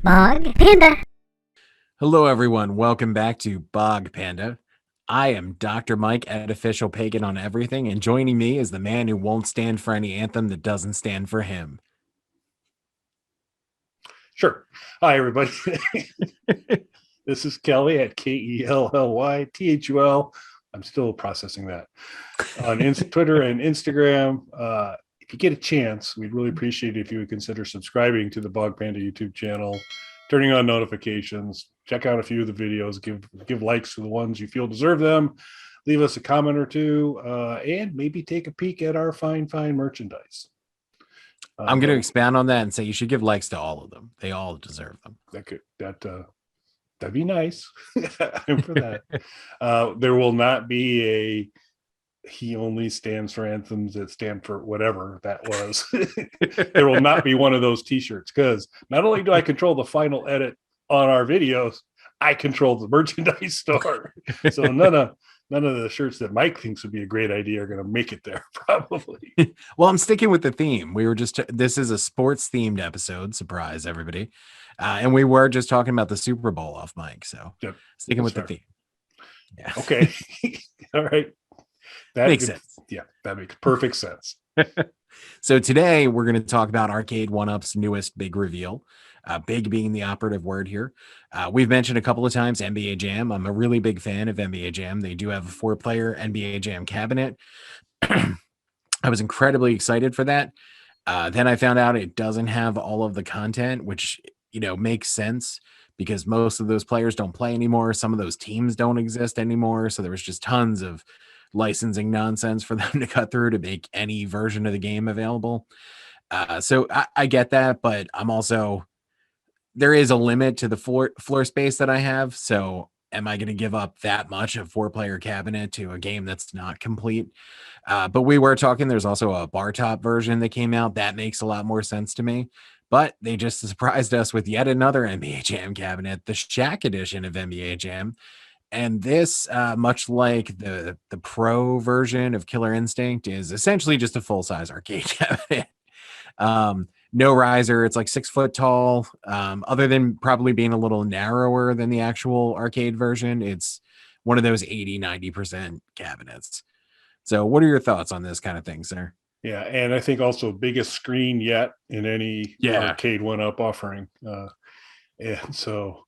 Bog Panda. Hello, everyone. Welcome back to Bog Panda. I am Dr. Mike, official pagan on everything, and joining me is the man who won't stand for any anthem that doesn't stand for him. Sure. Hi, everybody. This is Kelly at KELLYTHUL. I'm still processing that on Twitter and Instagram. If you get a chance, we'd really appreciate it if you would consider subscribing to the Bog Panda YouTube channel, turning on notifications, check out a few of the videos, give likes to the ones you feel deserve them, leave us a comment or two, and maybe take a peek at our fine merchandise. I'm going to expand on that and say you should give likes to all of them. They all deserve them. That'd be nice. I'm for that. There will not be he only stands for anthems that stand for whatever that was. There will not be one of those t-shirts, because not only do I control the final edit on our videos, I control the merchandise store. So none of the shirts that Mike thinks would be a great idea are going to make it there, probably. Well, I'm sticking with the theme. This is a sports themed episode. Surprise, everybody. And we were just talking about the Super Bowl off mic. So yep, sticking with the theme. Yeah. Okay. All right. That makes sense. Yeah, that makes perfect sense. So today we're going to talk about Arcade 1UP's newest big reveal. Big being the operative word here. We've mentioned a couple of times NBA Jam. I'm a really big fan of NBA Jam. They do have a 4-player NBA Jam cabinet. I was incredibly excited for that. Then I found out it doesn't have all of the content, which, makes sense because most of those players don't play anymore. Some of those teams don't exist anymore. So there was just tons of licensing nonsense for them to cut through to make any version of the game available. So I get that, but I'm also, there is a limit to the floor space that I have. So am I going to give up that much of 4-player cabinet to a game that's not complete? But we were talking, there's also a bar top version that came out. That makes a lot more sense to me. But they just surprised us with yet another NBA Jam cabinet, the Shaq edition of NBA Jam. And this, much like the pro version of Killer Instinct, is essentially just a full-size arcade cabinet. No riser. It's like 6 foot tall. Other than probably being a little narrower than the actual arcade version, it's one of those 80-90% cabinets. So what are your thoughts on this kind of thing, sir? Yeah, and I think also biggest screen yet in any Arcade 1UP offering. And so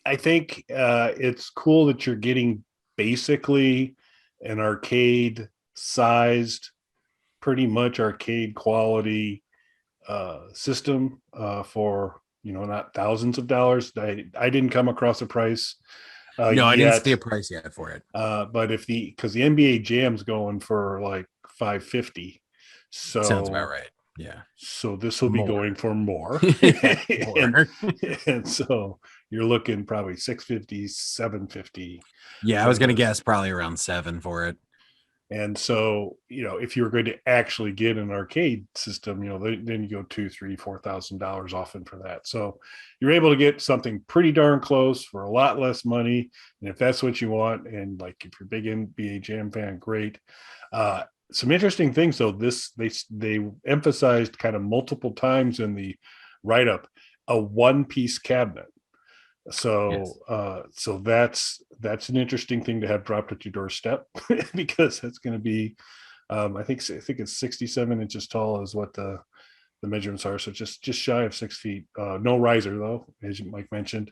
I think it's cool that you're getting basically an arcade sized, pretty much arcade quality system for, not thousands of dollars. I didn't come across a price. No, I didn't see a price yet for it. But because the NBA Jam's going for like $550, so sounds about right. Yeah. So this will be going for more. and so you're looking probably $650, $750. Yeah, I was going to guess probably around $7 for it. And so, if you were going to actually get an arcade system, then you go $2,000, $3,000, $4,000 often for that. So you're able to get something pretty darn close for a lot less money. And if that's what you want, and like if you're a big NBA Jam fan, great. Some interesting things though. They emphasized kind of multiple times in the write-up a one-piece cabinet. So yes. So that's an interesting thing to have dropped at your doorstep, because that's going to be I think it's 67 inches tall is what the measurements are, so just shy of 6 feet. No riser though, as Mike mentioned,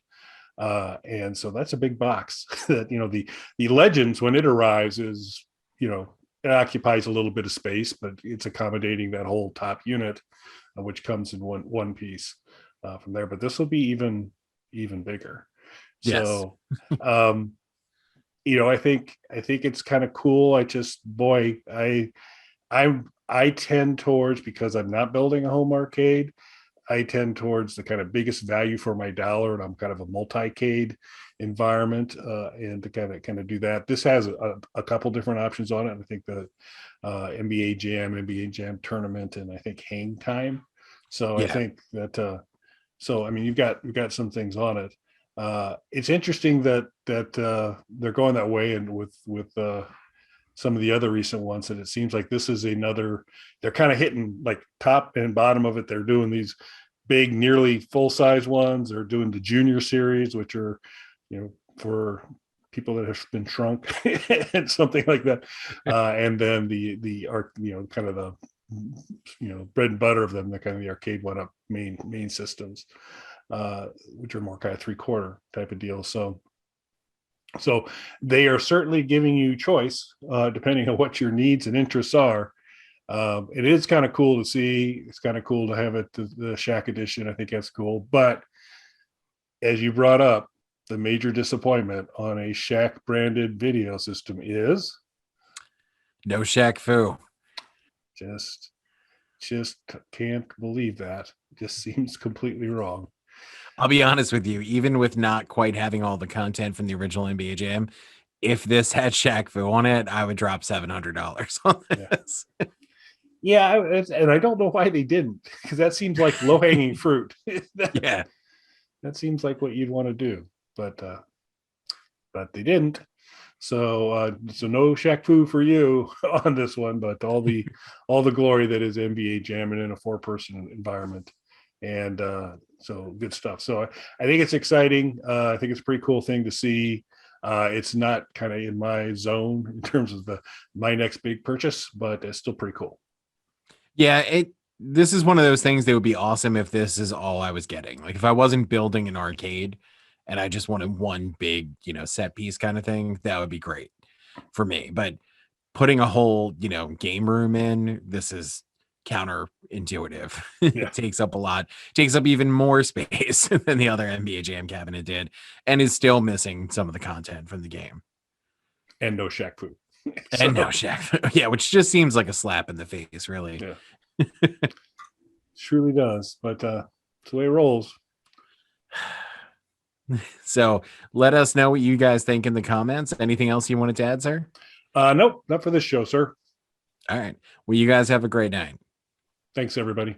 and so that's a big box. That the Legends, when it arrives, is it occupies a little bit of space, but it's accommodating that whole top unit, which comes in one piece from there. But this will be even bigger. Yes. So I think it's kind of cool. I tend towards, because I'm not building a home arcade, I tend towards the kind of biggest value for my dollar, and I'm kind of a multi-cade environment, and to kind of do that. This has a couple different options on it. I think the NBA Jam tournament, and I think Hang Time. So yeah. I think that so I mean, you've got some things on it. It's interesting that they're going that way, and with some of the other recent ones, that it seems like this is another. They're kind of hitting like top and bottom of it. They're doing these big, nearly full size ones. They're doing the junior series, which are, for people that have been shrunk and something like that. And then the art, kind of the bread and butter of them, the kind of the arcade one up main systems, which are more kind of 3/4 type of deal. So they are certainly giving you choice, depending on what your needs and interests are. It is kind of cool to see. It's kind of cool to have it, the Shaq edition. I think that's cool. But as you brought up, the major disappointment on a Shaq-branded video system is No Shaq Fu. just can't believe that. It just seems completely wrong. I'll be honest with you, even with not quite having all the content from the original NBA Jam, if this had Shaq Fu on it, I would drop $700 on this. Yeah, and I don't know why they didn't, because that seems like low-hanging fruit. Yeah. That seems like what you'd want to do, but they didn't. So no Shaq Fu for you on this one, but all the glory that is NBA jamming in a 4-person environment, and so good stuff. So I think it's exciting. I think it's a pretty cool thing to see. It's not kind of in my zone in terms of my next big purchase, but it's still pretty cool. Yeah, this is one of those things that would be awesome if this is all I was getting. Like if I wasn't building an arcade and I just wanted one big, set piece kind of thing, that would be great for me. But putting a whole, game room in, this is counterintuitive. Yeah. It takes up a lot, takes up even more space than the other NBA Jam cabinet did, and is still missing some of the content from the game. And no Shaq Fu. And no Shaq. Yeah, which just seems like a slap in the face, really. Yeah. Truly does, but it's the way it rolls. So let us know what you guys think in the comments. Anything else you wanted to add, sir? Nope, not for this show, sir. All right. Well, you guys have a great night. Thanks, everybody.